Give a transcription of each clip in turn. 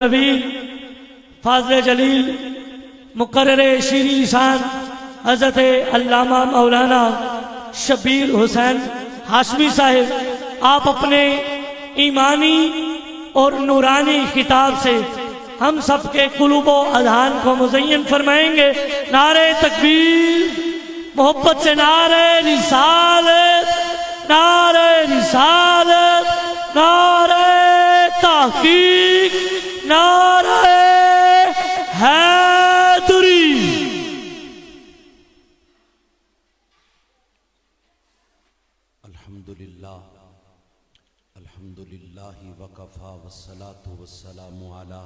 نبی فاضل جلیل مقرر شیریں لسان حضرت علامہ مولانا شبیر حسین ہاشمی صاحب، آپ اپنے ایمانی اور نورانی خطاب سے ہم سب کے قلوب و اذہان کو مزین فرمائیں گے۔ نعرہ تکبیر، محبت سے نعرہ رسالت، نعرہ رسالت، نعرہ تحقیق، نعرہ حیدری۔ الحمدللہ وکفا والصلاة والسلام علی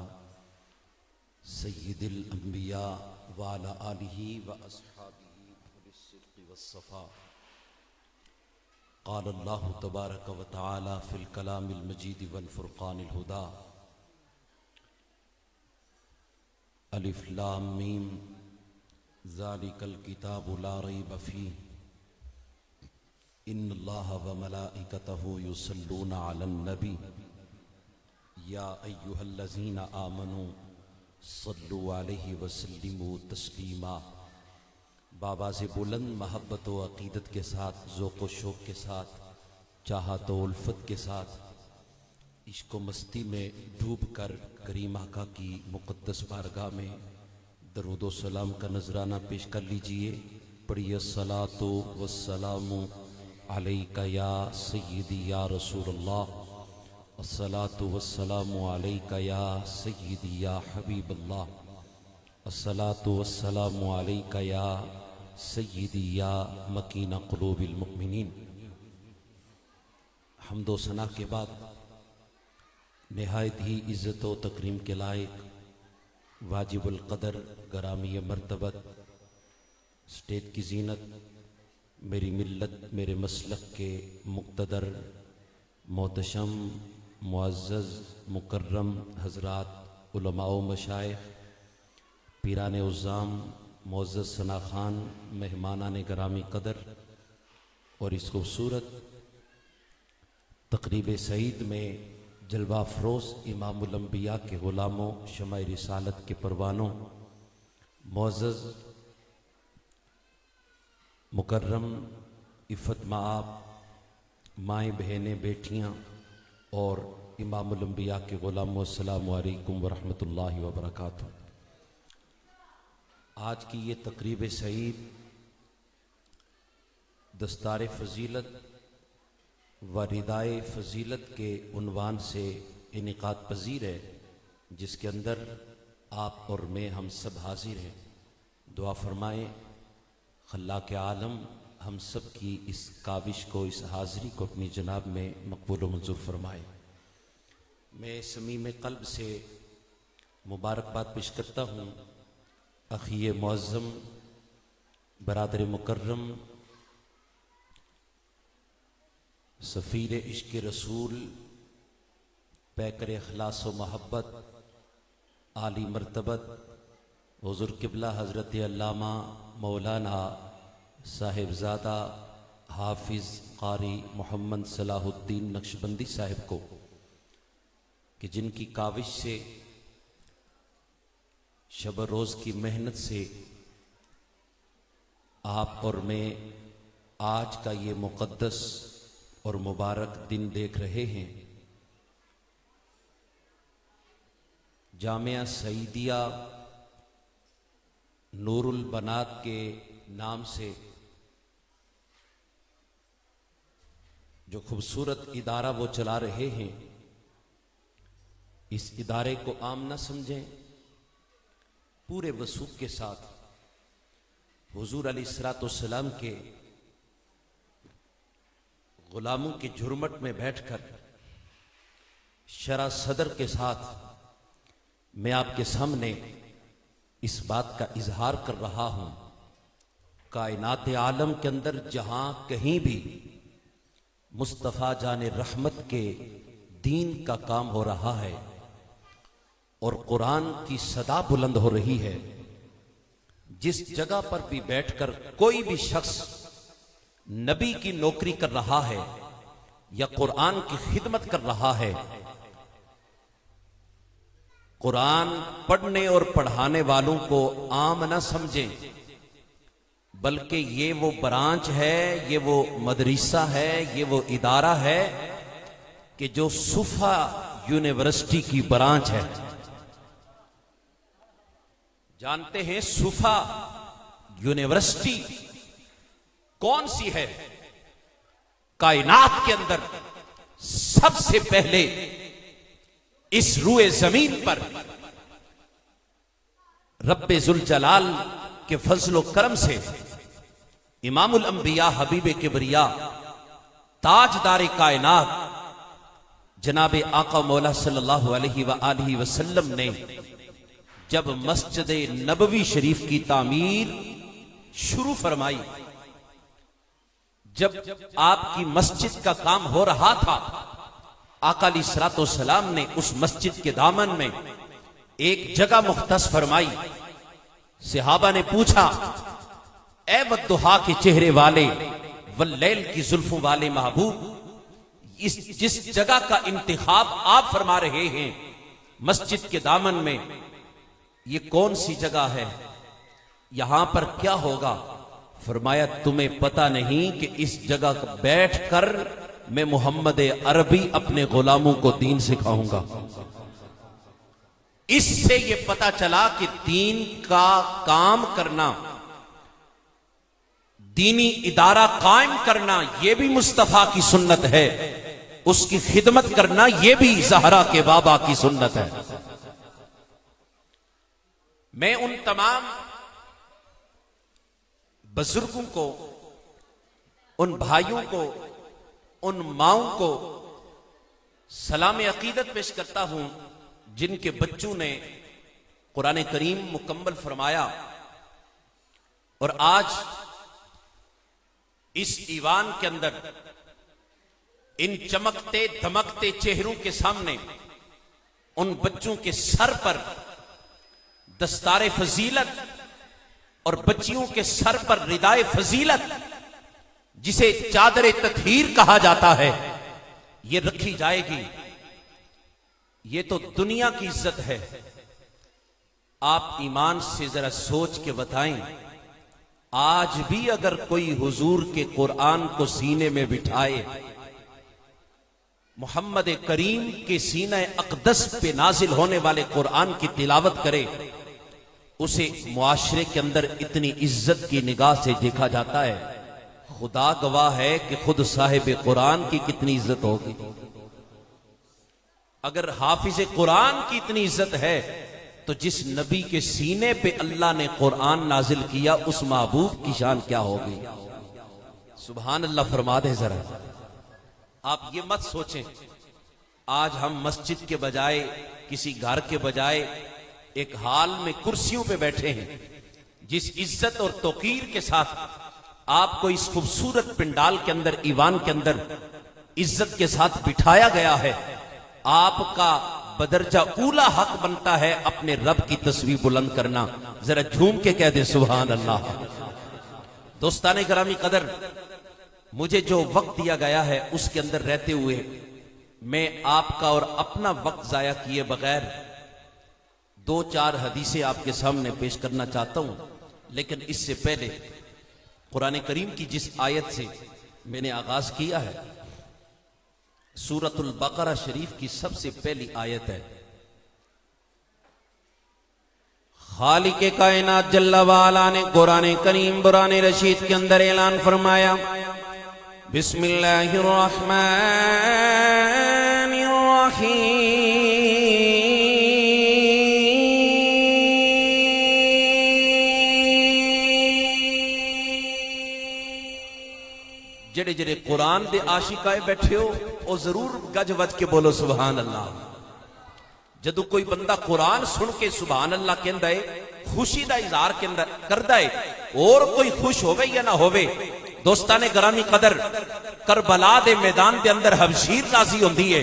سید الانبیاء وعلی آلہ واصحابہ بالصدق والصفا۔ قال اللہ تبارک وتعالی فی الکلام المجید والفرقان الہدی۔ الف لام میم ذالک الکتاب لا ریب فیہ ان اللہ وملائکتہ یصلون علی النبی یا ایہا الذین آمنوا صلوا علیہ وسلموا تسلیما۔ بآواز بلند محبت و عقیدت کے ساتھ، ذوق و شوق کے ساتھ، چاہت و الفت کے ساتھ، عشق و مستی میں ڈوب کر کریم آقا کی مقدس بارگاہ میں درود و سلام کا نذرانہ پیش کر لیجئے۔ پڑھیے الصلاۃ والسلام علیک یا سیدی یا رسول اللہ، الصلاۃ والسلام علیک یا سیدی یا حبیب اللہ، الصلاۃ والسلام علیک یا سیدی یا مکین قلوب المؤمنین۔ حمد و ثنا کے بعد نہایت ہی عزت و تکریم کے لائق، واجب القدر، گرامی مرتبت، اسٹیج کی زینت، میری ملت میرے مسلک کے مقتدر، محتشم، معزز، مکرم حضرات، علماء و مشائخ، پیران عظام، معزز ثنا خان، مہمانان گرامی قدر، اور اس خوبصورت تقریب سعید میں جلوہ افروز امام الانبیاء کے غلاموں، شمع رسالت کے پروانوں، معزز مکرم عفت مآب مائیں بہنیں بیٹیاں اور امام الانبیاء کے غلاموں، السلام علیکم ورحمۃ اللہ وبرکاتہ۔ آج کی یہ تقریب سعید دستار فضیلت و ردائے فضیلت کے عنوان سے انعقاد پذیر ہے، جس کے اندر آپ اور میں ہم سب حاضر ہیں۔ دعا فرمائیں خلاق عالم ہم سب کی اس کاوش کو، اس حاضری کو اپنی جناب میں مقبول و منظور فرمائے۔ میں صمیم قلب سے مبارکباد پیش کرتا ہوں اخی معظم، برادر مکرم، سفیر عشق رسول، پیکر اخلاص و محبت، عالی مرتبت، حضور قبلہ حضرت علامہ مولانا صاحبزادہ حافظ قاری محمد صلاح الدین نقشبندی صاحب کو، کہ جن کی کاوش سے، شب و روز کی محنت سے آپ اور میں آج کا یہ مقدس اور مبارک دن دیکھ رہے ہیں۔ جامعہ سعیدیہ نور البنات کے نام سے جو خوبصورت ادارہ وہ چلا رہے ہیں، اس ادارے کو عام نہ سمجھیں، پورے وثوق کے ساتھ حضور علیہ الصلوۃ والسلام کے غلاموں کی جھرمٹ میں بیٹھ کر شرح صدر کے ساتھ میں آپ کے سامنے اس بات کا اظہار کر رہا ہوں، کائنات عالم کے اندر جہاں کہیں بھی مصطفیٰ جان رحمت کے دین کا کام ہو رہا ہے اور قرآن کی صدا بلند ہو رہی ہے، جس جگہ پر بھی بیٹھ کر کوئی بھی شخص نبی کی نوکری کر رہا ہے یا قرآن کی خدمت کر رہا ہے، قرآن پڑھنے اور پڑھانے والوں کو عام نہ سمجھیں، بلکہ یہ وہ برانچ ہے، یہ وہ مدرسہ ہے، یہ وہ ادارہ ہے کہ جو صفا یونیورسٹی کی برانچ ہے۔ جانتے ہیں صفا یونیورسٹی کون سی ہے؟ کائنات کے اندر سب سے پہلے اس روئے زمین پر رب ذوالجلال کے فضل و کرم سے امام الانبیاء حبیب کبریا تاجدار کائنات جناب آقا مولا صلی اللہ علیہ وآلہ وسلم نے جب مسجد نبوی شریف کی تعمیر شروع فرمائی، جب آپ کی مسجد کا کام ہو رہا تھا، آقا علیہ الصلوۃ والسلام نے اس مسجد کے دامن میں ایک جگہ مختص فرمائی۔ صحابہ نے پوچھا، اے والضحیٰ کے چہرے والے واللیل کی زلفوں والے محبوب، جس جگہ کا انتخاب آپ فرما رہے ہیں مسجد کے دامن میں، یہ کون سی جگہ ہے؟ یہاں پر کیا ہوگا؟ فرمایا تمہیں پتہ نہیں کہ اس جگہ بیٹھ کر میں محمد عربی اپنے غلاموں کو دین سکھاؤں گا۔ اس سے یہ پتہ چلا کہ دین کا کام کرنا، دینی ادارہ قائم کرنا، یہ بھی مصطفیٰ کی سنت ہے، اس کی خدمت کرنا یہ بھی زہرا کے بابا کی سنت ہے۔ میں ان تمام بزرگوں کو، ان بھائیوں کو، ان ماؤں کو سلام عقیدت پیش کرتا ہوں جن کے بچوں نے قرآن کریم مکمل فرمایا، اور آج اس ایوان کے اندر ان چمکتے دمکتے چہروں کے سامنے ان بچوں کے سر پر دستار فضیلت اور بچیوں کے سر پر ردائے فضیلت، جسے چادر تطہیر کہا جاتا ہے، یہ رکھی جائے گی۔ یہ تو دنیا کی عزت ہے۔ آپ ایمان سے ذرا سوچ کے بتائیں، آج بھی اگر کوئی حضور کے قرآن کو سینے میں بٹھائے، محمد کریم کے سینہ اقدس پہ نازل ہونے والے قرآن کی تلاوت کرے، اسے معاشرے کے اندر اتنی عزت کی نگاہ سے دیکھا جاتا ہے۔ خدا گواہ ہے کہ خود صاحب قرآن کی کتنی عزت ہوگی۔ اگر حافظ قرآن کی اتنی عزت ہے تو جس نبی کے سینے پہ اللہ نے قرآن نازل کیا اس محبوب کی شان کیا ہوگی؟ سبحان اللہ فرما دے ذرا۔ آپ یہ مت سوچیں آج ہم مسجد کے بجائے، کسی گھر کے بجائے ایک حال میں کرسیوں پہ بیٹھے ہیں۔ جس عزت اور توقیر کے ساتھ آپ کو اس خوبصورت پنڈال کے اندر، ایوان کے اندر عزت کے ساتھ بٹھایا گیا ہے، آپ کا بدرجہ اولا حق بنتا ہے اپنے رب کی تصویر بلند کرنا۔ ذرا جھوم کے کہہ دیں سبحان اللہ۔ دوستان گرامی قدر، مجھے جو وقت دیا گیا ہے اس کے اندر رہتے ہوئے میں آپ کا اور اپنا وقت ضائع کیے بغیر دو چار حدیثیں آپ کے سامنے پیش کرنا چاہتا ہوں، لیکن اس سے پہلے قرآن کریم کی جس آیت سے میں نے آغاز کیا ہے، سورۃ البقرہ شریف کی سب سے پہلی آیت ہے۔ خالق کائنات جل وعلا نے قرآن کریم بران رشید کے اندر اعلان فرمایا، بسم اللہ الرحمن الرحیم، جڑے جڑے قرآن دے عاشق آئے بیٹھے ہو او ضرور گج وج کے بولو سبحان اللہ۔ جدو کوئی بندہ قرآن سن کے سبحان اللہ کہندا ہے، خوشی دا اظہار کردا ہے، اور کوئی خوش ہوے یا نہ ہوے، دوستان گرامی قدر، کربلا دے میدان دے اندر حبشیر راضی ہوندی ہے،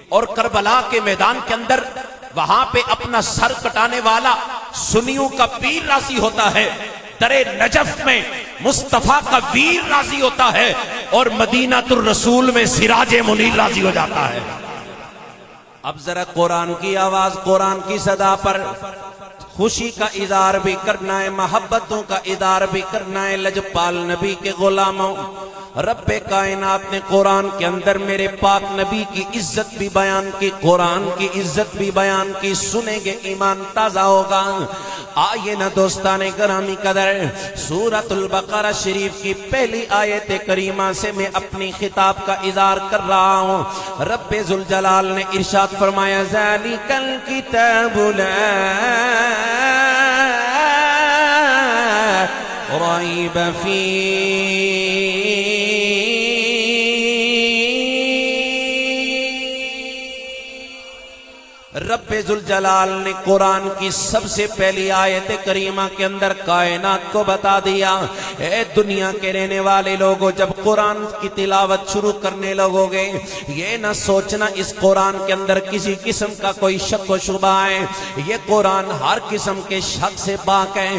اور کربلا کے میدان کے اندر وہاں پہ اپنا سر کٹانے والا سنیوں کا پیر راضی ہوتا ہے، درے نجف میں مصطفیٰ کا ویر راضی ہوتا ہے، اور مدینہ الرسول میں سراج منیر راضی ہو جاتا ہے۔ اب ذرا قرآن کی آواز، قرآن کی صدا پر خوشی کا اظہار بھی کرنا ہے، محبتوں کا اظہار بھی کرنا ہے۔ لجپال نبی کے غلاموں، رب کائنات نے قرآن کے اندر میرے پاک نبی کی عزت بھی بیان کی، قرآن کی عزت بھی بیان کی۔ سنیں گے ایمان تازہ ہوگا۔ آئیے نا دوستان گرامی قدر، سورۃ البقرہ شریف کی پہلی آیت کریمہ سے میں اپنی خطاب کا اظہار کر رہا ہوں۔ رب ذوالجلال نے ارشاد فرمایا ذالک الکتاب لا ریب فیہ، رب ذوالجلال نے قرآن کی سب سے پہلی آیت کریمہ کے اندر کائنات کو بتا دیا، اے دنیا کے رہنے والے لوگوں، جب قرآن کی تلاوت شروع کرنے لگو گے یہ نہ سوچنا اس قرآن کے اندر کسی قسم کا کوئی شک و شبہ ہے، یہ قرآن ہر قسم کے شک سے پاک ہے۔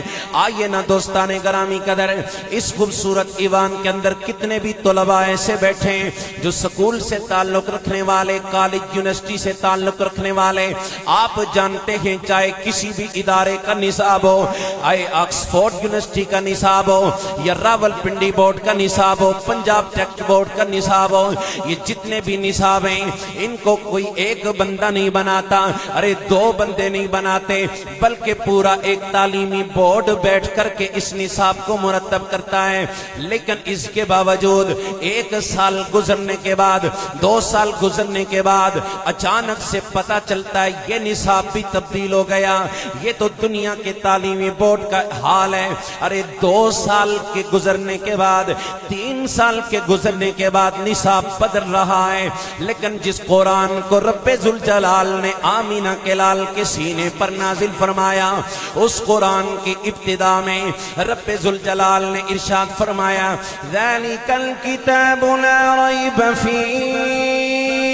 آئیے نا دوستان گرامی قدر، اس خوبصورت ایوان کے اندر کتنے بھی طلباء ایسے بیٹھے ہیں جو سکول سے تعلق رکھنے والے، کالج یونیورسٹی سے تعلق رکھنے والے، آپ جانتے ہیں چاہے کسی بھی ادارے کا نصاب ہو، آئے آکسفورڈ یونیورسٹی کا نصاب ہو یا راول پنڈی بورڈ کا نصاب ہو، پنجاب ٹیکسٹ بورڈ کا نصاب ہو، یہ جتنے بھی نصاب ہیں ان کو کوئی ایک بندہ نہیں بناتا، ارے دو بندے نہیں بناتے، بلکہ پورا ایک تعلیمی بورڈ بیٹھ کر کے اس نصاب کو مرتب کرتا ہے۔ لیکن اس کے باوجود ایک سال گزرنے کے بعد، 2 سال گزرنے کے بعد اچانک سے پتہ چلتا ہے یہ نصاب بھی تبدیل ہو گیا۔ یہ تو دنیا کے تعلیمی بورڈ کا حال ہے، ارے 2 سال کے گزرنے کے بعد، 3 سال کے گزرنے کے بعد نصاب بدل رہا ہے۔ لیکن جس قرآن کو رب ذوالجلال نے آمینہ کے لال کے سینے پر نازل فرمایا، اس قرآن کی ابتدا میں رب ذوالجلال نے ارشاد فرمایا ذالک الکتاب لا ریب فیہ،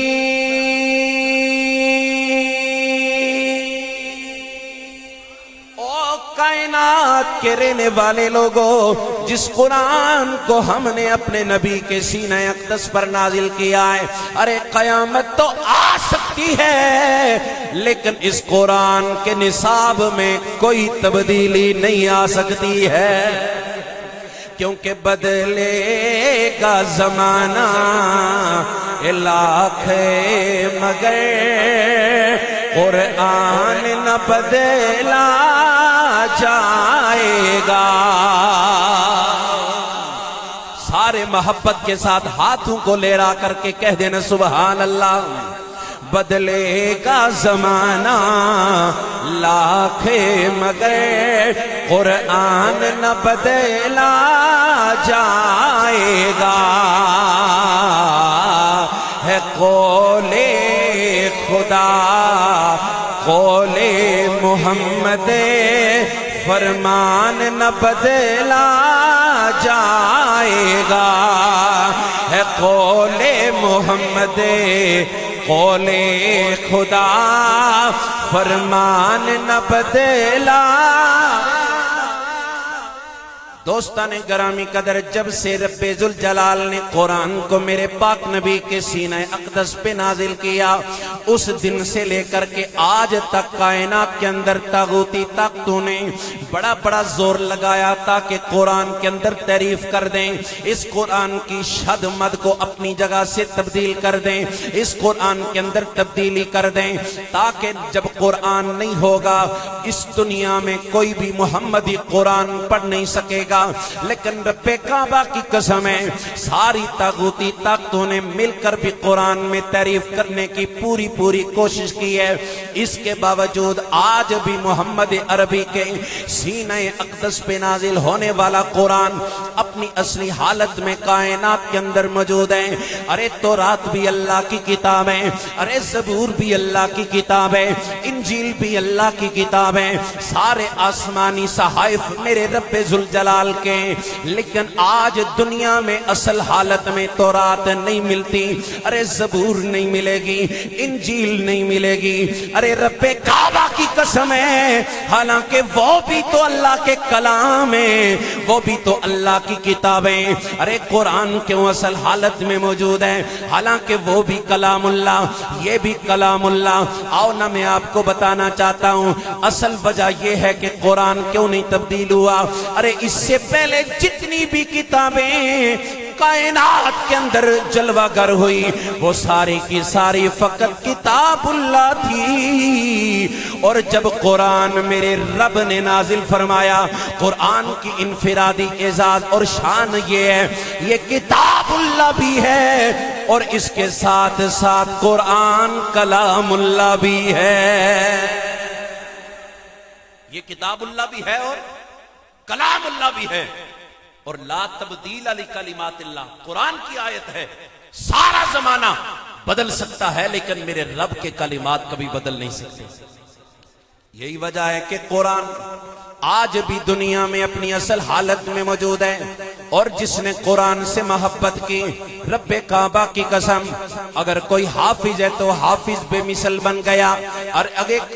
کائنات کے رہنے والے لوگوں، جس قرآن کو ہم نے اپنے نبی کے سینہ اقدس پر نازل کیا ہے، ارے قیامت تو آ سکتی ہے لیکن اس قرآن کے نصاب میں کوئی تبدیلی نہیں آ سکتی ہے، کیونکہ بدلے گا زمانہ لاکھ مگر قرآن نہ بدلا جائے گا۔ سارے محبت کے ساتھ ہاتھوں کو لہرا کر کے کہہ دینا سبحان اللہ۔ بدلے گا زمانہ لاکھ مگر قرآن نہ بدلا جائے گا، ہے قول خدا قول محمد فرمان نہ بدلا جائے گا، ہے قول محمد قول خدا فرمان نہ بدلا۔ دوستان گرامی قدر، جب سے رب ذوالجلال نے قرآن کو میرے پاک نبی کے سینہ اقدس پہ نازل کیا، اس دن سے لے کر کے آج تک کائنات کے اندر طاغوتی طاقتوں نے بڑا بڑا زور لگایا تاکہ قرآن کے اندر تعریف کر دیں، اس قرآن کی شد مد کو اپنی جگہ سے تبدیل کر دیں، اس قرآن کے اندر تبدیلی کر دیں، تاکہ جب قرآن نہیں ہوگا اس دنیا میں کوئی بھی محمدی قرآن پڑھ نہیں سکے گا۔ لیکن رب کعبہ کی قسم ہے، ساری طاغوتی طاقتوں نے مل کر بھی قرآن میں تعریف کرنے کی پوری کوشش کی ہے، اس کے باوجود آج بھی محمد عربی کے سینہ اقدس پہ نازل ہونے والا قرآن اپنی اصلی حالت میں کائنات کے اندر موجود ہے۔ ارے تورات بھی اللہ کی کتاب ہے، ارے زبور بھی اللہ کی کتاب ہے، انجیل بھی اللہ کی کتاب ہے، سارے آسمانی صحائف میرے رب ذوالجلال کے، لیکن آج دنیا میں اصل حالت میں تورات نہیں ملتی، ارے زبور نہیں ملے گی، انجیل نہیں ملے گی، ارے رب کعبہ کی قسم ہے، حالانکہ وہ بھی تو اللہ کے کلام ہے، وہ بھی تو اللہ کی کتابیں. ارے قرآن کیوں اصل حالت میں موجود ہے حالانکہ وہ بھی کلام اللہ یہ بھی کلام اللہ. آؤ نہ میں آپ کو بتانا چاہتا ہوں اصل وجہ یہ ہے کہ قرآن کیوں نہیں تبدیل ہوا. ارے اس سے پہلے جتنی بھی کتابیں کائنات کے اندر جلوہ گر ہوئی وہ ساری کی ساری فقط کتاب اللہ تھی. اور جب قرآن میرے رب نے نازل فرمایا قرآن کی انفرادی اعزاز اور شان یہ ہے یہ کتاب اللہ بھی ہے اور اس کے ساتھ ساتھ قرآن کلام اللہ بھی ہے. یہ کتاب اللہ بھی ہے اور کلام اللہ بھی ہے. اور لا تبدیل لکلمات اللہ قرآن کی آیت ہے. سارا زمانہ بدل سکتا ہے لیکن میرے رب کے کلمات کبھی بدل نہیں سکتے. یہی وجہ ہے کہ قرآن آج بھی دنیا میں اپنی اصل حالت میں موجود ہے. اور جس نے قرآن سے محبت کی رب کعبہ کی قسم اگر کوئی حافظ ہے تو حافظ بے مثل بن گیا. اور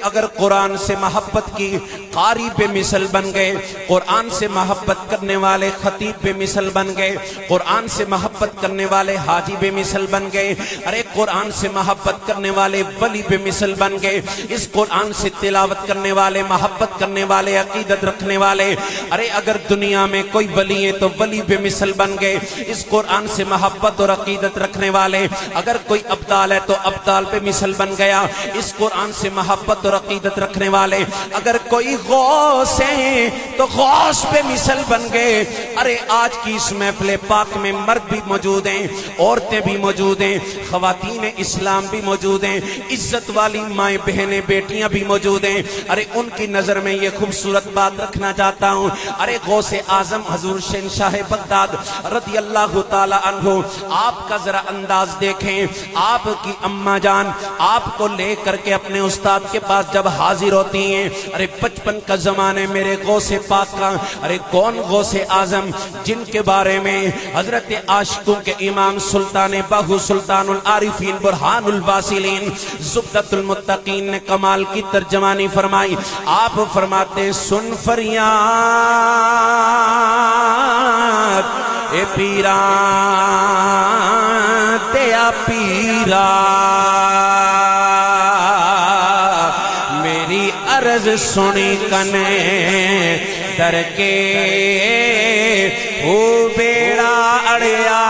اگر قرآن سے محبت کی قاری بے مثل بن گئے. قرآن سے محبت کرنے والے خطیب بے مثل بن گئے. قرآن سے محبت کرنے والے حاجی بے مثل بن گئے. ارے قرآن سے محبت کرنے والے ولی بے مثل بن گئے. اس قرآن سے تلاوت کرنے والے محبت کرنے والے عقیدت رکھنے والے ارے اگر دنیا میں کوئی ولی ہے تو ولی بے مثل بن گئے. اس قرآن سے محبت اور عقیدت رکھنے والے اگر کوئی ابدال ہے تو ابدال پہ مثل بن گیا. اس قرآن سے محبت اور عقیدت رکھنے والے اگر کوئی غوث ہے تو غوث پہ مثل بن گئے. ارے آج کی اس محفل پاک میں مرد بھی موجود ہیں عورتیں بھی موجود ہیں خواتین اسلام بھی موجود ہیں عزت والی مائیں بہنیں بیٹیاں بھی موجود ہیں. ارے ان کی نظر میں یہ خوبصورت بات رکھنا چاہتا ہوں. ارے غوث اعظم حضور شہنشاہ بغداد رضی اللہ تعالی عنہ آپ کا ذرا انداز دیکھیں. آپ کی اماں جان آپ کو لے کر کے اپنے استاد کے پاس جب حاضر ہوتی ہیں ارے بچپن کا زمانے میرے غوث پاک کا ارے کون غوث اعظم جن کے بارے میں حضرت عاشقوں کے امام سلطان باہو سلطان العارفین برہان الواصلین زبدۃ المتقین نے کمال کی ترجمانی فرمائی. آپ فرماتے سن فریاد اے پیران تیا پیرا میری عرض سنی کنے در کے او بیڑا اڑیا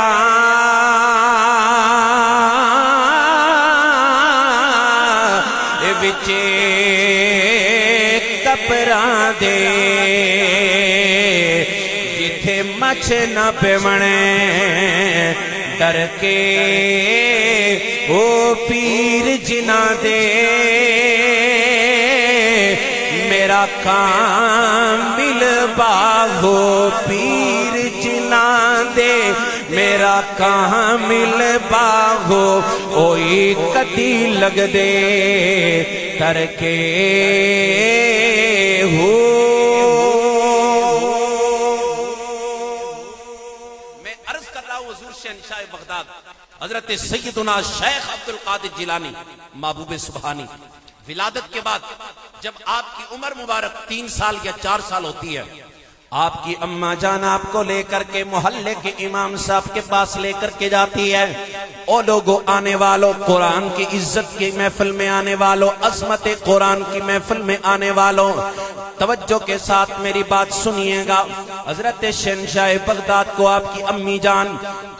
اے بچے کپران دے جتھے مچھ نہ پیونے در کے او پیر جنا دے میرا کامل باغو پیر جنا دے میرا کامل باغو اوئی کتی لگ دے در کے ہو. شہنشاہ بغداد حضرت سیدنا شیخ عبد القادر جیلانی محبوب سبحانی ولادت کے بعد جب آپ کی عمر مبارک 3 سال یا 4 سال ہوتی ہے آپ کی اماں جان آپ کو لے کر کے محلے کے امام صاحب کے پاس لے کر کے جاتی ہے. او لوگوں آنے والوں قرآن کی عزت کی محفل میں آنے والوں عظمت قرآن کی محفل میں آنے والوں توجہ کے ساتھ میری بات سنیے گا. حضرت شہنشاہ بغداد کو آپ کی امی جان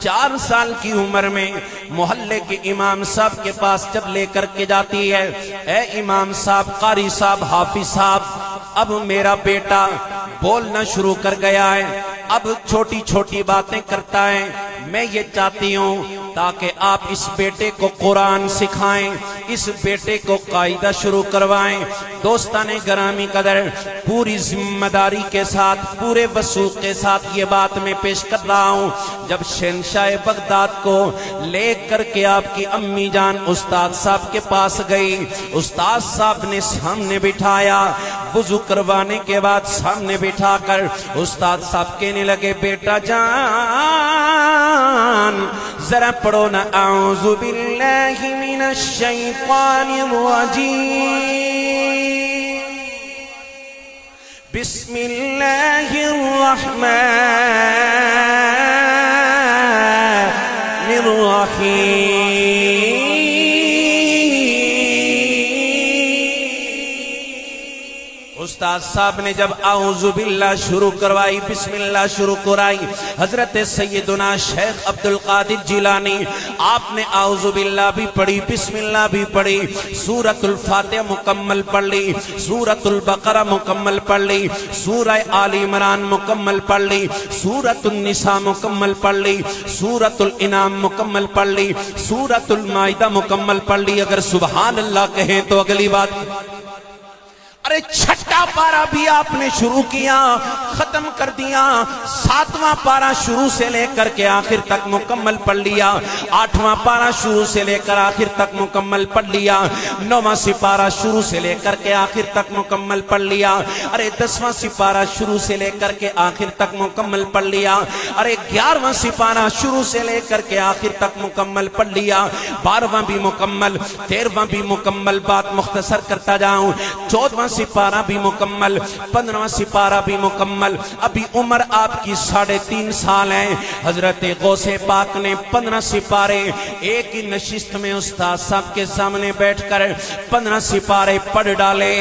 4 سال کی عمر میں محلے کے امام صاحب کے پاس جب لے کر کے جاتی ہے اے امام صاحب قاری صاحب حافظ صاحب اب میرا بیٹا بولنا شروع کر گیا ہے اب چھوٹی چھوٹی باتیں کرتا ہے میں یہ چاہتی ہوں تاکہ آپ اس بیٹے کو قرآن سکھائیں اس بیٹے کو قاعدہ شروع کروائیں. دوستان گرامی قدر پوری ذمہ داری کے ساتھ پورے وثوق کے ساتھ یہ بات میں پیش کر رہا ہوں. جب شہنشاہ بغداد کو لے کر کے آپ کی امی جان استاد صاحب کے پاس گئی استاد صاحب نے سامنے بٹھایا وضو کروانے کے بعد سامنے بٹھا کر استاد صاحب کہنے لگے بیٹا جان ذرا پڑھو نا اعوذ باللہ من الشیطان الرجیم بسم اللہ الرحمن الرحیم. استاد صاحب نے جب اعوذ باللہ شروع کروائی، بسم اللہ شروع کرائی، حضرت سیدنا شیخ عبد القادر جیلانی آپ نے اعوذ باللہ بھی پڑھی، بسم اللہ بھی پڑھی، سورۃ الفاتحہ مکمل پڑھ لی، سورۃ البقرہ مکمل پڑھ لی، سورہ آل عمران مکمل پڑھ لی، سورۃ النساء مکمل پڑھ لی، سورۃ الانعام مکمل پڑھ لی، سورۃ المائدہ مکمل پڑھ لی. اگر سبحان اللہ کہیں تو اگلی بات. ارے چھٹا پارا بھی آپ نے شروع کیا، ختم کر دیا. ساتواں پارا شروع سے لے کر کے آخر تک مکمل پڑھ لیا. آٹھواں پارا شروع سے لے کر آخر تک مکمل پڑھ لیا. نواں سپارہ شروع سے لے کر کے آخر تک مکمل پڑھ لیا. ارے 10واں سپارہ شروع سے لے کر کے آخر تک مکمل پڑھ لیا. ارے 11واں سپارہ شروع سے لے کر کے آخر تک مکمل پڑھ لیا. 12واں بھی مکمل، 13واں بھی مکمل. بات مختصر کرتا جاؤں. 14واں سپارہ بھی مکمل، 15واں سپارہ بھی مکمل. ابھی عمر آپ کی 3.5 سال ہے. حضرت غوث پاک نے 15 سپارے ایک ہی نشست میں استاد صاحب کے سامنے بیٹھ کر 15 سپارے پڑھ ڈالے.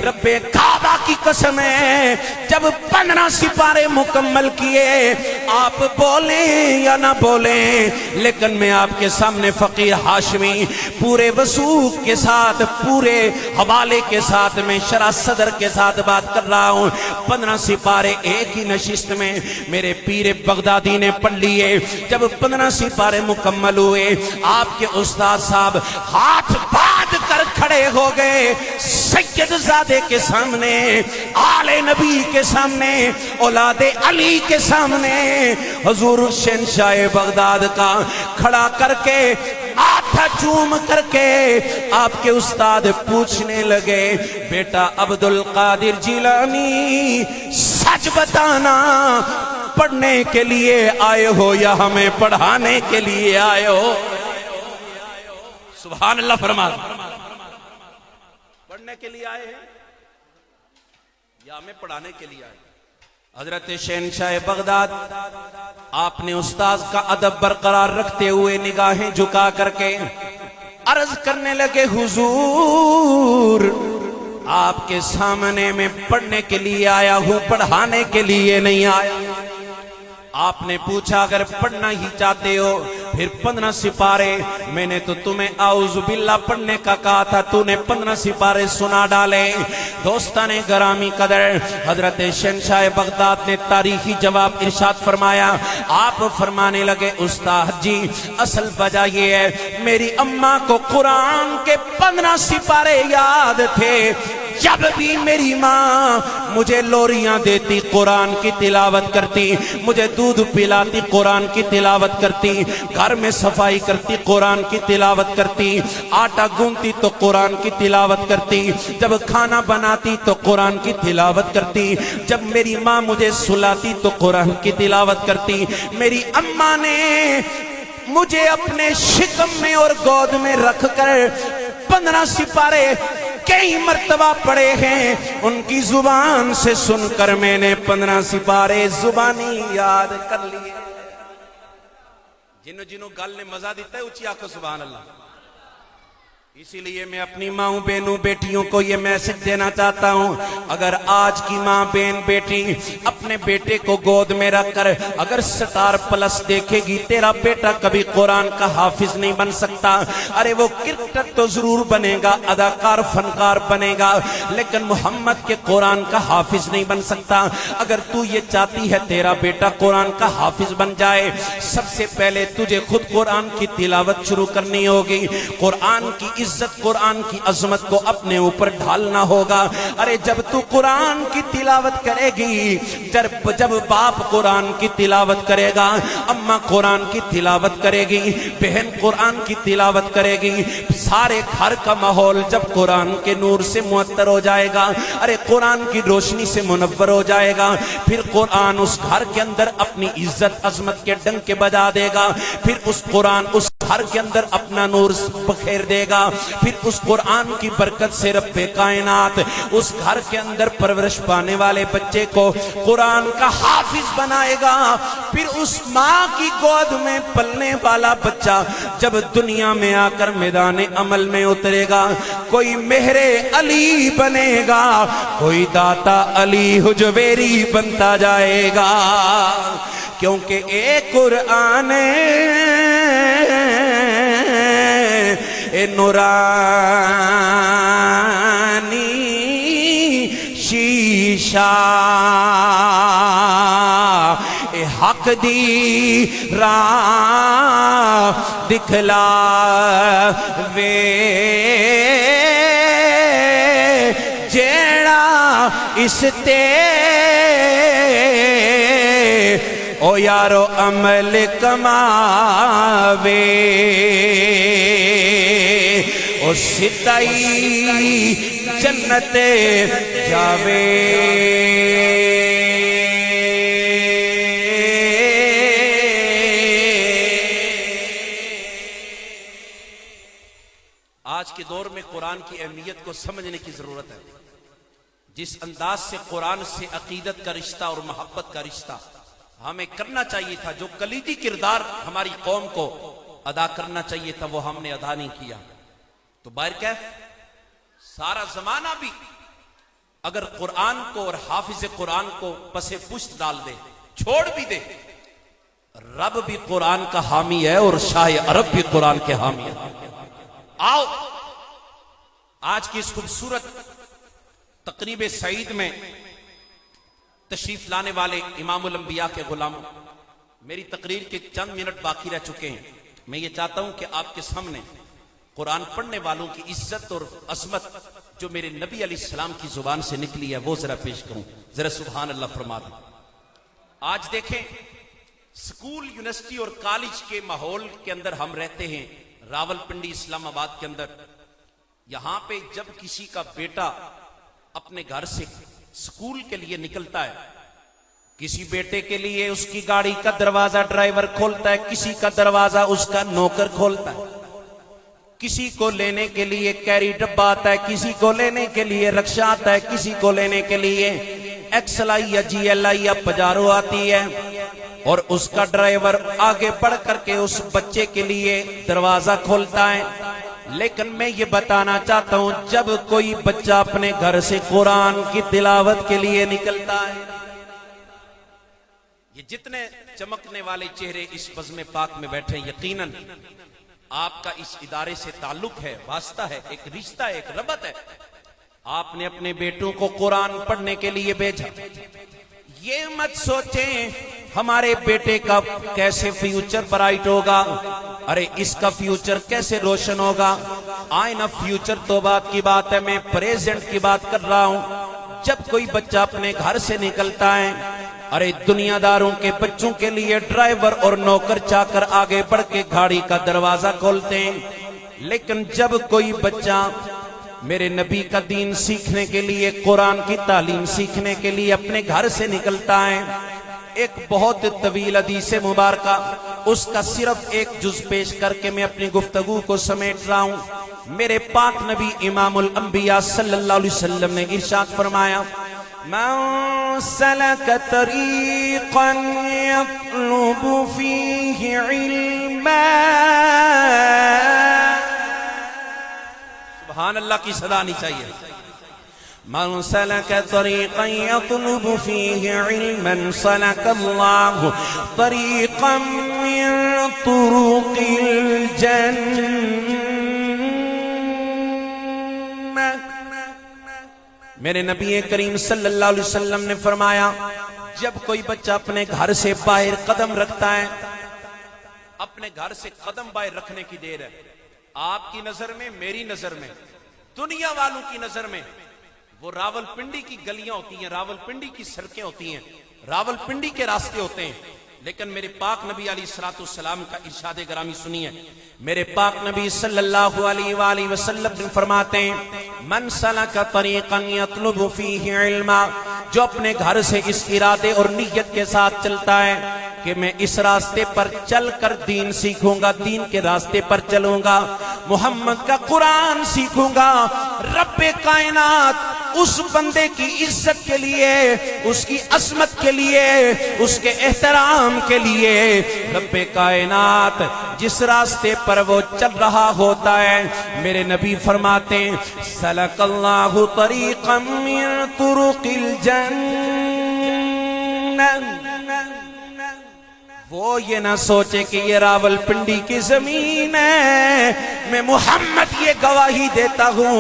رب کعبہ کی قسم ہے، جب 15 سپارے مکمل کیے، آپ بولیں یا نہ بولیں، لیکن میں آپ کے سامنے فقیر ہاشمی پورے وثوق کے ساتھ، پورے حوالے کے ساتھ، میں شرح صدر کے ساتھ بات کر رہا ہوں. 15 سپارے ایک ہی نشست میں میرے پیر بغدادی نے پڑھ لیے. جب 15 سپارے مکمل ہوئے، آپ کے استاد صاحب ہاتھ باندھ کر کھڑے ہو گئے سید زادے کے سامنے، آل نبی کے سامنے، اولاد علی کے سامنے. حضور شہنشاہ بغداد کا کھڑا کر کے آتھا چوم کر کے آپ کے استاد پوچھنے لگے، بیٹا عبد القادر جیلانی، سچ بتانا، پڑھنے کے لیے آئے ہو یا ہمیں پڑھانے کے لیے آئے ہو؟ سبحان اللہ فرما. پڑھنے کے لیے آئے ہیں یا ہمیں پڑھانے کے لیے آئے؟ حضرت شہنشاہ بغداد آپ نے استاد کا ادب برقرار رکھتے ہوئے نگاہیں جھکا کر کے عرض کرنے لگے، حضور آپ کے سامنے میں پڑھنے کے لیے آیا ہوں، پڑھانے کے لیے نہیں آیا. آپ نے پوچھا اگر پڑھنا ہی چاہتے ہو پھر 15 سپارے، میں نے تو تمہیں اعوذ باللہ پڑھنے کا کہا تھا، تو نے 15 سپارے سنا ڈالے. دوستان گرامی قدر، حضرت شہنشاہ بغداد نے تاریخی جواب ارشاد فرمایا. آپ فرمانے لگے، استاد جی اصل وجہ یہ ہے میری اماں کو قرآن کے 15 سپارے یاد تھے. جب بھی میری ماں مجھے لوریاں دیتی قرآن کی تلاوت کرتی، مجھے دودھ پلاتی قرآن کی تلاوت کرتی، گھر میں صفائی کرتی قرآن کی تلاوت کرتی، آٹا گونتی تو قرآن کی تلاوت کرتی، جب کھانا بناتی تو قرآن کی تلاوت کرتی، جب میری ماں مجھے سلاتی تو قرآن کی تلاوت کرتی. میری اماں نے مجھے اپنے شکم میں اور گود میں رکھ کر 15 سپارے کئی مرتبہ پڑھے ہیں. ان کی زبان سے سن کر میں نے 15 سپارے زبانی یاد کر لیے. جنوں گل نے مزہ دیتا ہے اچھی آنکھوں سبحان اللہ. اسی لیے میں اپنی ماں بہنوں بیٹیوں کو یہ میسج دینا چاہتا ہوں، اگر آج کی ماں بہن بیٹی اپنے بیٹے کو گود میں رکھ کر اگر سٹار پلس دیکھے گی، تیرا بیٹا کبھی قرآن کا حافظ نہیں بن سکتا. ارے وہ کرکٹر تو ضرور بنے گا، اداکار فنکار بنے گا، لیکن محمد کے قرآن کا حافظ نہیں بن سکتا. اگر تو یہ چاہتی ہے تیرا بیٹا قرآن کا حافظ بن جائے، سب سے پہلے تجھے خود قرآن کی تلاوت شروع کرنی ہوگی. قرآن کی عزت، قرآن کی عظمت کو اپنے اوپر ڈھالنا ہوگا. ارے جب تو قرآن کی تلاوت کرے گی، جب باپ قرآن کی تلاوت کرے گا، اماں قرآن کی تلاوت کرے گی، بہن قرآن کی تلاوت کرے گی، سارے گھر کا ماحول جب قرآن کے نور سے معطر ہو جائے گا، ارے قرآن کی روشنی سے منور ہو جائے گا، پھر قرآن اس گھر کے اندر اپنی عزت عظمت کے ڈنک بجا دے گا. پھر اس قرآن اس گھر کے اندر اپنا نور بکھیر دے گا. پھر اس قرآن کی برکت سے رب کائنات اس گھر کے اندر پرورش پانے والے بچے کو قرآن کا حافظ بنائے گا. پھر اس ماں کی گود میں پلنے والا بچہ جب دنیا میں آ کر میدان عمل میں اترے گا, کوئی مہر علی بنے گا, کوئی داتا علی حجویری بنتا جائے گا. کیونکہ ایک قرآن اے نورانی شیشہ اے حق دی راہ دکھلا وے جیڑا اس تے او یارو عمل کماوے او سدائی جنت جاوے. آج کے دور میں قرآن کی اہمیت کو سمجھنے کی ضرورت ہے. جس انداز سے قرآن سے عقیدت کا رشتہ اور محبت کا رشتہ ہمیں کرنا چاہیے تھا, جو کلیدی کردار ہماری قوم کو ادا کرنا چاہیے تھا, وہ ہم نے ادا نہیں کیا. تو بہرکیف سارا زمانہ بھی اگر قرآن کو اور حافظ قرآن کو پس پشت ڈال دے, چھوڑ بھی دے, رب بھی قرآن کا حامی ہے اور شاہ عرب بھی قرآن کے حامی ہے. آؤ آج کی اس خوبصورت تقریب سعید میں تشریف لانے والے امام الانبیاء کے غلاموں, میری تقریر کے چند منٹ باقی رہ چکے ہیں. میں یہ چاہتا ہوں کہ آپ کے سامنے قرآن پڑھنے والوں کی عزت اور عظمت جو میرے نبی علیہ السلام کی زبان سے نکلی ہے وہ ذرا پیش کروں. ذرا سبحان اللہ فرما دیں. آج دیکھیں سکول, یونیورسٹی اور کالج کے ماحول کے اندر ہم رہتے ہیں, راول پنڈی اسلام آباد کے اندر. یہاں پہ جب کسی کا بیٹا اپنے گھر سے سکول کے لیے نکلتا ہے, کسی بیٹے کے لیے اس کی گاڑی کا دروازہ ڈرائیور کھولتا ہے, کسی کا دروازہ اس کا نوکر کھولتا ہے, کسی کو لینے کے لیے کیری ڈبہ آتا ہے, کسی کو لینے کے لیے رکشہ آتا ہے, کسی کو لینے کے لیے ایکسل آئی یا جی ایل آئی یا پجارو آتی ہے, اور اس کا ڈرائیور آگے بڑھ کر کے اس بچے کے لیے دروازہ کھولتا ہے. لیکن میں یہ بتانا چاہتا ہوں, جب کوئی بچہ اپنے گھر سے قرآن کی تلاوت کے لیے نکلتا ہے, یہ جتنے چمکنے والے چہرے اس بزم پاک میں بیٹھے, یقیناً آپ کا اس ادارے سے تعلق ہے, واسطہ ہے, ایک رشتہ ہے, ایک ربط ہے. آپ نے اپنے بیٹوں کو قرآن پڑھنے کے لیے بھیجا. یہ مت سوچیں ہمارے بیٹے کا کیسے فیوچر برائٹ ہوگا, ارے اس کا فیوچر کیسے روشن ہوگا. آئے نا, فیوچر تو بات کی بات ہے, میں پریزنٹ کی بات کر رہا ہوں. جب کوئی بچہ اپنے گھر سے نکلتا ہے, ارے دنیا داروں کے بچوں کے لیے ڈرائیور اور نوکر چاہ کر آگے بڑھ کے گاڑی کا دروازہ کھولتے ہیں. لیکن جب کوئی بچہ میرے نبی کا دین سیکھنے کے لیے, قرآن کی تعلیم سیکھنے کے لیے اپنے گھر سے نکلتا ہے, ایک بہت طویل حدیث مبارکہ, اس کا صرف ایک جز پیش کر کے میں اپنی گفتگو کو سمیٹ رہا ہوں. میرے پاک نبی امام الانبیاء صلی اللہ علیہ وسلم نے ارشاد فرمایا, من سلک طریقا یطلب فیہ علما, سبحان اللہ کی صدا آنی چاہیے. من سلک طریقا یطلب فیہ علما سلک اللہ طریقا من طرق الجنہ. میرے نبی کریم صلی اللہ علیہ وسلم نے فرمایا, جب کوئی بچہ اپنے گھر سے باہر قدم رکھتا ہے, اپنے گھر سے قدم باہر رکھنے کی دیر ہے, آپ کی نظر میں, میری نظر میں, دنیا والوں کی نظر میں وہ راول پنڈی کی گلیاں ہوتی ہیں, راول پنڈی کی سڑکیں ہوتی ہیں, راول پنڈی کے راستے ہوتے ہیں. لیکن میرے پاک نبی علیہ السلام کا ارشاد گرامی سنیے. میرے پاک نبی صلی اللہ علیہ وآلہ وسلم فرماتے ہیں, من سلک طریقا یطلب فیہ علما, جو اپنے گھر سے اس ارادے اور نیت کے ساتھ چلتا ہے کہ میں اس راستے پر چل کر دین سیکھوں گا، دین کے راستے پر چلوں گا، محمد کا قرآن سیکھوں گا۔ رب کائنات اس بندے کی عزت کے لیے، اس کی عظمت کے لیے، اس کے احترام کے لیے، رب کائنات جس راستے پر وہ چل رہا ہوتا ہے، میرے نبی فرماتے ہیں سلک اللہ طریقا من طرق الجنہ، وہ یہ نہ سوچے کہ یہ راول پنڈی کی زمین ہے، میں محمد یہ گواہی دیتا ہوں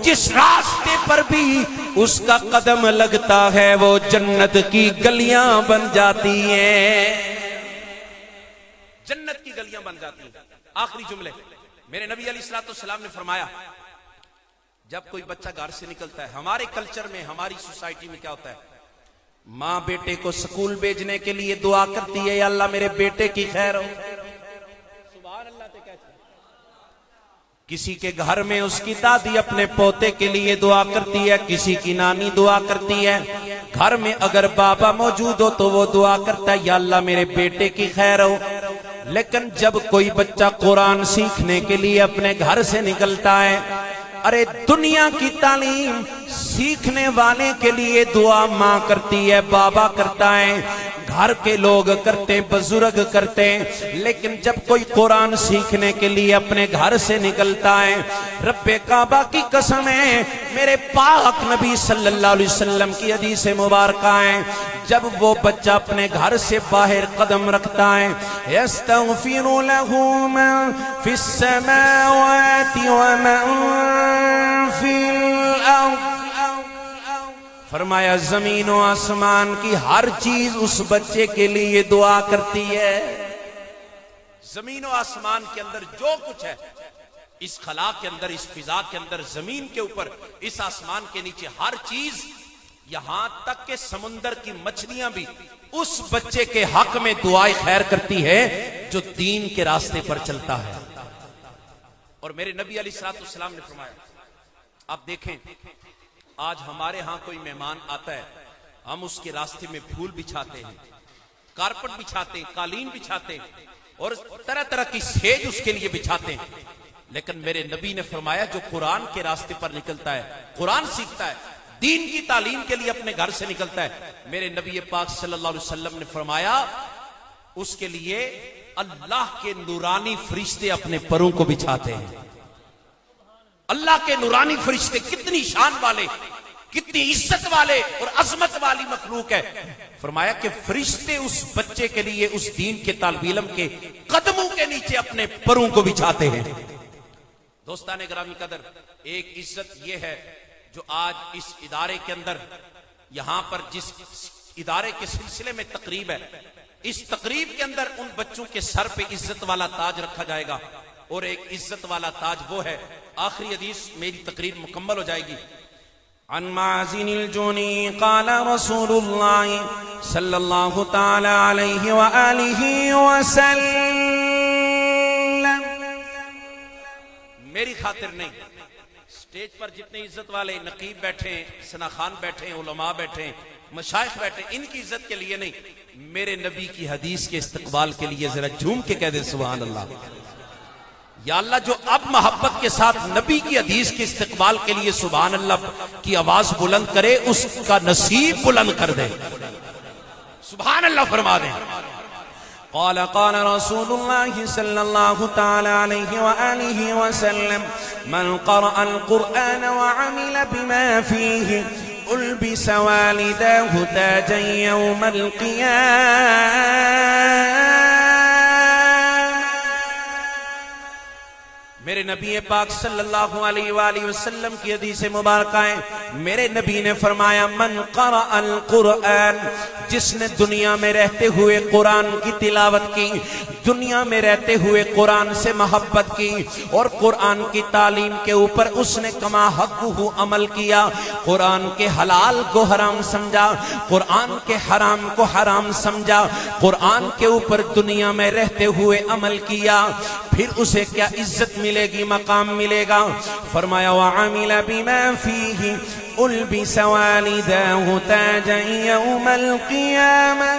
جس راستے پر بھی اس کا قدم لگتا ہے وہ جنت کی گلیاں بن جاتی ہیں، جنت کی گلیاں بن جاتی ہیں۔ آخری جملے میرے نبی علیہ السلام نے فرمایا جب کوئی بچہ گھر سے نکلتا ہے، ہمارے کلچر میں، ہماری سوسائٹی میں کیا ہوتا ہے، ماں بیٹے کو سکول بھیجنے کے لیے دعا کرتی ہے یا اللہ میرے بیٹے کی خیر ہو، سبحان اللہ تے کہتے ہیں۔ کسی کے گھر میں اس کی دادی اپنے پوتے کے لیے دعا کرتی ہے، کسی کی نانی دعا کرتی ہے، گھر میں اگر بابا موجود ہو تو وہ دعا کرتا ہے یا اللہ میرے بیٹے کی خیر ہو۔ لیکن جب کوئی بچہ قرآن سیکھنے کے لیے اپنے گھر سے نکلتا ہے، ارے دنیا کی تعلیم سیکھنے والے کے لیے دعا ماں کرتی ہے، بابا کرتا ہے، گھر کے لوگ کرتے ہیں، بزرگ کرتے ہیں، لیکن جب کوئی قرآن سیکھنے کے لیے اپنے گھر سے نکلتا ہے، رب کعبہ کی قسم ہے، میرے پاک نبی صلی اللہ علیہ وسلم کی حدیث مبارکہ ہے، جب وہ بچہ اپنے گھر سے باہر قدم رکھتا ہے، یستغفر له من فی السماوات ومن فی الارض، فرمایا زمین و آسمان کی ہر چیز اس بچے کے لیے دعا کرتی ہے۔ زمین و آسمان کے اندر جو کچھ ہے، اس خلا کے اندر، اس فضا کے اندر، زمین کے اوپر، اس آسمان کے نیچے ہر چیز، یہاں تک کہ سمندر کی مچھلیاں بھی اس بچے کے حق میں دعائے خیر کرتی ہے جو دین کے راستے پر چلتا ہے۔ اور میرے نبی علیہ السلام نے فرمایا، آپ دیکھیں آج ہمارے ہاں کوئی مہمان آتا ہے، ہم اس کے راستے میں پھول بچھاتے ہیں، کارپٹ بچھاتے ہیں، قالین بچھاتے ہیں، اور طرح طرح کی سیج اس کے لیے بچھاتے ہیں، لیکن میرے نبی نے فرمایا جو قرآن کے راستے پر نکلتا ہے، قرآن سیکھتا ہے، دین کی تعلیم کے لیے اپنے گھر سے نکلتا ہے، میرے نبی پاک صلی اللہ علیہ وسلم نے فرمایا اس کے لیے اللہ کے نورانی فرشتے اپنے پروں کو بچھاتے ہیں۔ اللہ کے نورانی فرشتے کتنی شان والے، کتنی عزت والے اور عظمت والی مخلوق ہے، فرمایا کہ فرشتے اس بچے کے لیے، اس دین کے طالب علم کے قدموں کے نیچے اپنے پروں کو بچھاتے ہیں۔ دوستان گرامی قدر، ایک عزت یہ ہے جو آج اس ادارے کے اندر، یہاں پر جس ادارے کے سلسلے میں تقریب ہے، اس تقریب کے اندر ان بچوں کے سر پہ عزت والا تاج رکھا جائے گا، اور ایک عزت والا تاج وہ ہے، آخری حدیث میری تقریر مکمل ہو جائے گی۔ عن معزن الجنی قال رسول اللہ صلی اللہ تعالی علیہ وآلہ وسلم، میری خاطر نہیں، سٹیج پر جتنے عزت والے نقیب بیٹھے ہیں، ثنا خان بیٹھے ہیں، علماء بیٹھے ہیں، مشائخ بیٹھے ہیں، ان کی عزت کے لیے نہیں، میرے نبی کی حدیث کے استقبال کے لیے ذرا جھوم کے کہہ دے سبحان اللہ۔ یا اللہ جو اب محبت کے ساتھ نبی کی حدیث کے استقبال کے لیے سبحان اللہ کی آواز بلند کرے، اس کا نصیب بلند کر دے، سبحان اللہ فرما دیں۔ قال قال رسول الله صلى الله تعالى عليه وآله وسلم، من قرأ القرآن وعمل بما فيه ألبس والداه تاجا يوم القيامة۔ میرے نبی پاک صلی اللہ علیہ وآلہ وسلم کی حدیث مبارکہ ہے، میرے نبی نے فرمایا من قرأ القرآن، جس نے دنیا میں رہتے ہوئے قرآن کی تلاوت کی، دنیا میں رہتے ہوئے قرآن سے محبت کی، اور قرآن کی تعلیم کے اوپر اس نے کما حقہ عمل کیا، قرآن کے حلال کو حرام سمجھا، قرآن کے حرام کو حرام سمجھا، قرآن کے اوپر دنیا میں رہتے ہوئے عمل کیا، پھر اسے کیا عزت ملے گی، مقام ملے گا، فرمایا وعمل بما فیہ البس والداه تاجا یوم القیامہ۔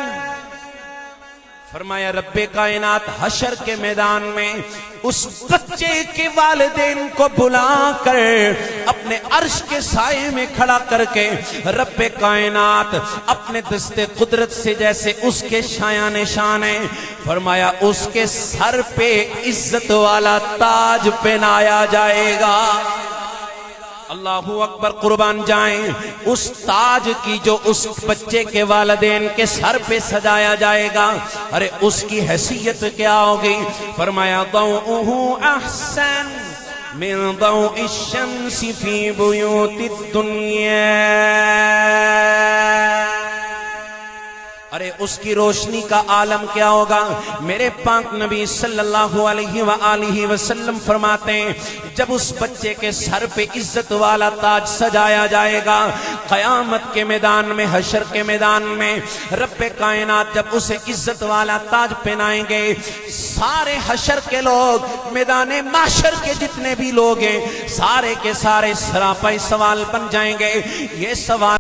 فرمایا رب کائنات حشر کے میدان میں اس بچے کے والدین کو بلا کر اپنے عرش کے سائے میں کھڑا کر کے رب کائنات اپنے دست قدرت سے جیسے اس کے شایان شان ہے، فرمایا اس کے سر پہ عزت والا تاج پہنایا جائے گا۔ اللہ اکبر، قربان جائیں، اس تاج کی جو اس بچے کے والدین کے سر پہ سجایا جائے گا، ارے اس کی حیثیت کیا ہوگی؟ فرمایا ضوءہ احسن من ضوء الشمس فی بیوت الدنیا، ارے اس کی روشنی کا عالم کیا ہوگا؟ میرے پاک نبی صلی اللہ علیہ وآلہ وسلم فرماتے ہیں جب اس بچے کے سر پہ عزت والا تاج سجایا جائے گا، قیامت کے میدان میں، حشر کے میدان میں رب کائنات جب اسے عزت والا تاج پہنائیں گے، سارے حشر کے لوگ، میدان محشر کے جتنے بھی لوگ ہیں، سارے کے سارے سراپائی سوال بن جائیں گے۔ یہ سوال